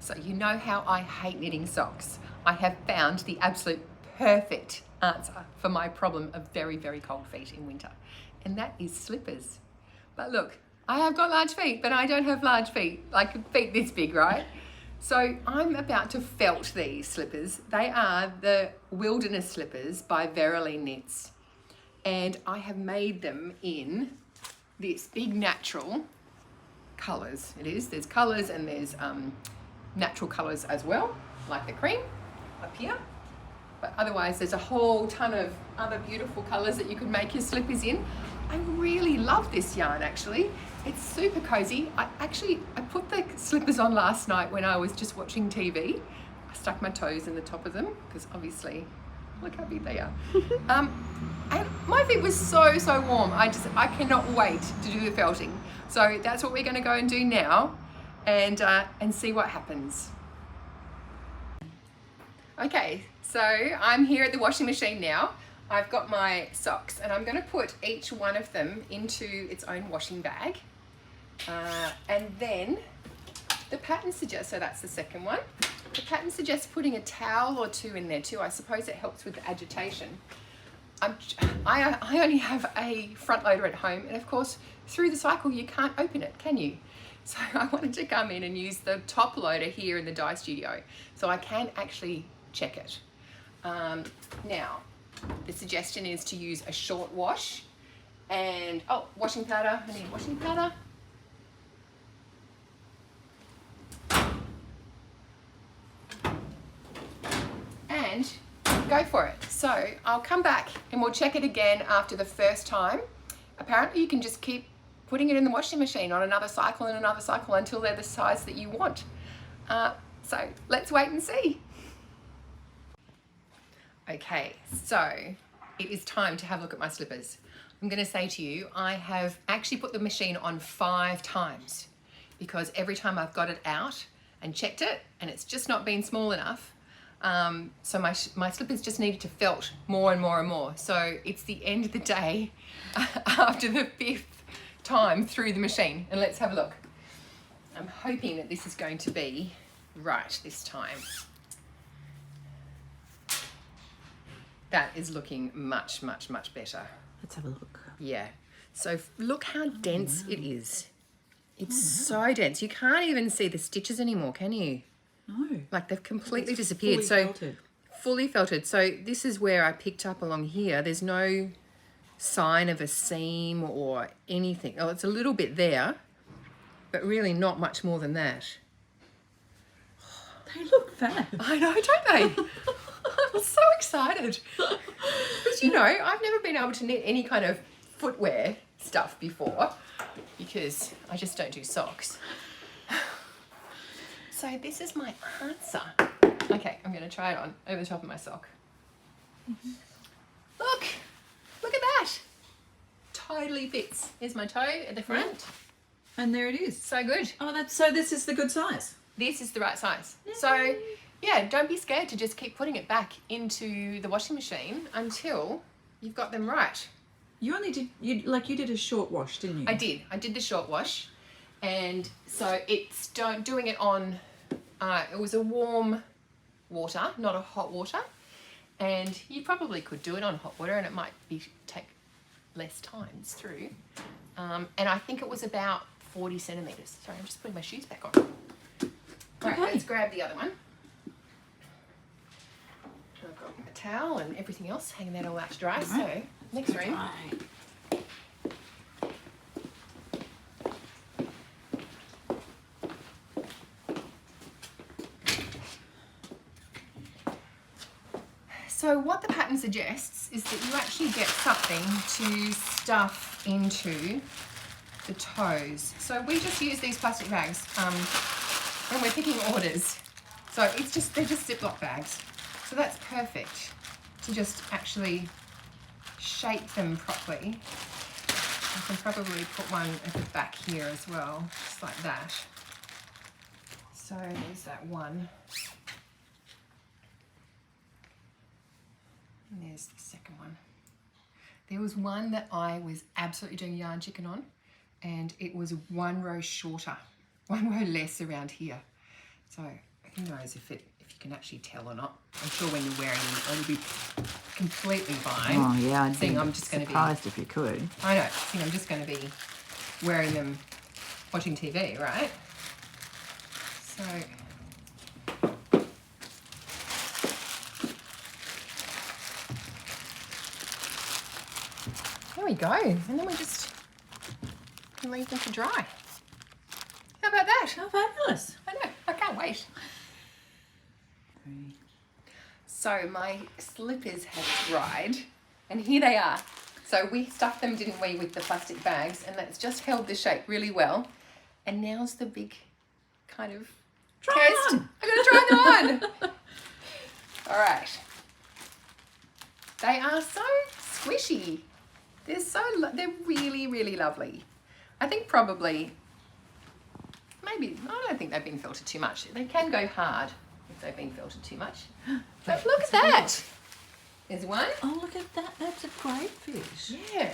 So you know how I hate knitting socks. I have found the absolute perfect answer for my problem of very, very cold feet in winter. And that is slippers. But look, I have got large feet, but I don't have large feet, like feet this big, right? So I'm about to felt these slippers. They are the Wilderness Slippers by Verily Knits. And I have made them in this big natural colours. There's colours and there's natural colours as well, like the cream up here. But otherwise there's a whole ton of other beautiful colours that you could make your slippers in. I really love this yarn actually. It's super cozy. I put the slippers on last night when I was just watching TV. I stuck my toes in the top of them because obviously, look how big they are. And my feet were so warm. I cannot wait to do the felting. So that's what we're going to go and do now and see what happens. Okay, so I'm here at the washing machine now. I've got my socks and I'm going to put each one of them into its own washing bag. And then the pattern suggests, so that's the second one. The pattern suggests putting a towel or two in there too. I suppose it helps with the agitation. I only have a front loader at home, and of course through the cycle you can't open it, can you? So I wanted to come in and use the top loader here in the dye studio so I can actually check it. Now the suggestion is to use a short wash and washing powder. I need washing powder. And go for it. So I'll come back and we'll check it again after the first time. Apparently you can just keep putting it in the washing machine on another cycle and another cycle until they're the size that you want. So let's wait and see. Okay, so it is time to have a look at my slippers. I'm going to say to you, I have actually put the machine on 5 times because every time I've got it out and checked it and it's just not been small enough. So my slippers just needed to felt more and more and more. So it's the end of the day after the 5th time through the machine. And let's have a look. I'm hoping that this is going to be right this time. That is looking much better. Let's have a look. Yeah. So look how dense it is. It's so dense. You can't even see the stitches anymore, can you? No. Like they've completely disappeared. Fully felted. So this is where I picked up along here. There's no sign of a seam or anything. Oh, it's a little bit there, but really not much more than that. They look fab. I know, don't they? I'm so excited. Because, you know, I've never been able to knit any kind of footwear stuff before because I just don't do socks. So this is my answer. Okay, I'm going to try it on over the top of my sock. Look at that. Totally fits. Here's my toe at the front. And there it is. So good. Oh, so this is the good size. This is the right size. Yay. So yeah, don't be scared to just keep putting it back into the washing machine until you've got them right. You only did, you did a short wash, didn't you? I did the short wash. And so it's doing it on, it was a warm water, not a hot water. And you probably could do it on hot water and it might take less times through. And I think it was about 40 centimetres. Sorry, I'm just putting my shoes back on. All right, let's grab the other one. I've got a towel and everything else, hanging that all out to dry. Right. So, next room. So what the pattern suggests is that you actually get something to stuff into the toes. So we just use these plastic bags when we're picking orders. So they're just Ziploc bags. So that's perfect to just actually shape them properly. I can probably put one at the back here as well, just like that. So there's that one. And there's the second one. There was one that I was absolutely doing yarn chicken on, and it was one row shorter, one row less around here. So Who knows if you can actually tell or not. I'm sure when you're wearing them, it'll be completely fine. Oh yeah, I'd Seeing be I'm just going to be surprised if you could. I know. Seeing I'm just going to be wearing them watching TV, right? So there we go. And then we just can leave them to dry. How about that? How fabulous! I know. I can't wait. So my slippers have dried, and here they are. So we stuffed them, didn't we, with the plastic bags, and that's just held the shape really well. And now's the big kind of test. On. I'm going to try them on. All right. They are so squishy. They're really, really lovely. I think probably, maybe, I don't think they've been filtered too much. They can go hard if they've been filtered too much. But look at that. There's one. Oh, look at that. That's a great fish. Yeah.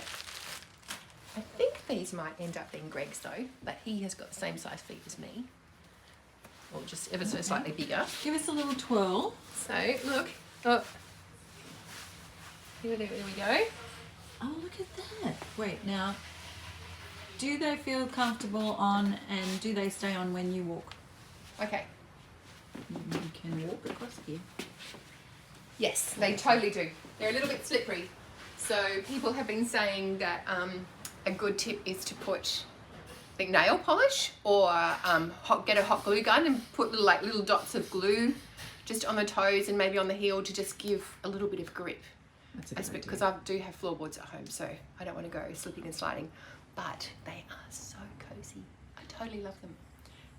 I think these might end up being Greg's though, but he has got the same size feet as me. Or just ever so slightly bigger. Give us a little twirl. So, look. Oh. There we go. Oh, look at that. Wait, now, do they feel comfortable on and do they stay on when you walk? Okay. You can walk across here. Yes, they totally do. They're a little bit slippery. So people have been saying that a good tip is to put nail polish or get a hot glue gun and put little dots of glue just on the toes and maybe on the heel to just give a little bit of grip. That's a good idea. Because I do have floorboards at home, so I don't want to go slipping and sliding. But they are so cozy. I totally love them.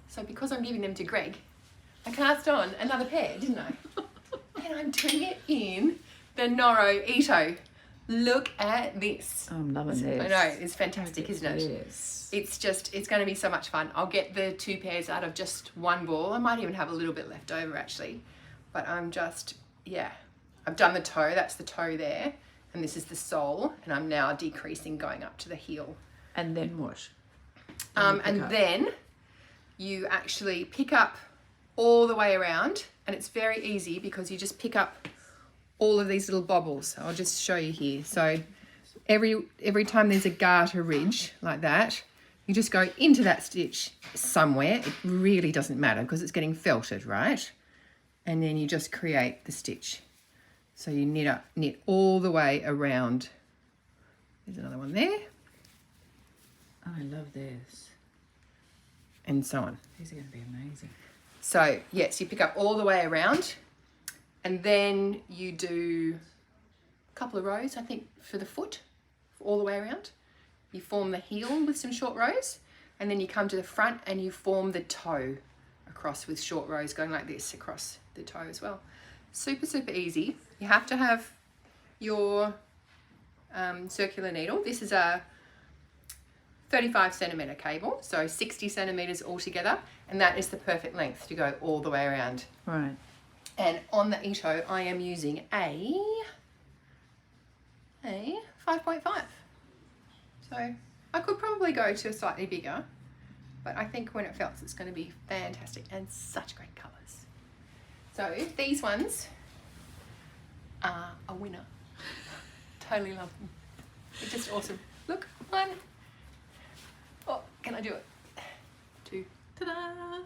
So because I'm giving them to Greg, I cast on another pair, didn't I? And I'm doing it in the Noro Ito. Look at this. I'm loving this. I know, it's fantastic, isn't it? Yes. It's going to be so much fun. I'll get the 2 pairs out of just one ball. I might even have a little bit left over actually. But I'm just, yeah. I've done the toe, that's the toe there. And this is the sole. And I'm now decreasing going up to the heel. And then what? And then you actually pick up all the way around. And it's very easy because you just pick up all of these little bobbles. I'll just show you here. So every time there's a garter ridge like that, you just go into that stitch somewhere. It really doesn't matter because it's getting felted, right? And then you just create the stitch. So you knit all the way around. There's another one there. Oh, I love this. And so on. These are going to be amazing. So yes, you pick up all the way around and then you do a couple of rows, I think, for the foot, all the way around. You form the heel with some short rows and then you come to the front and you form the toe across with short rows going like this across the toe as well. Super, super easy. You have to have your circular needle. This is a 35 centimetre cable, so 60 centimetres altogether, and that is the perfect length to go all the way around. Right. And on the Ito, I am using a 5.5. So I could probably go to a slightly bigger, but I think when it felts, it's going to be fantastic and such great colours. So these ones are a winner. Totally love them. They're just awesome. Look, 1. Oh, can I do it? 2. Ta-da!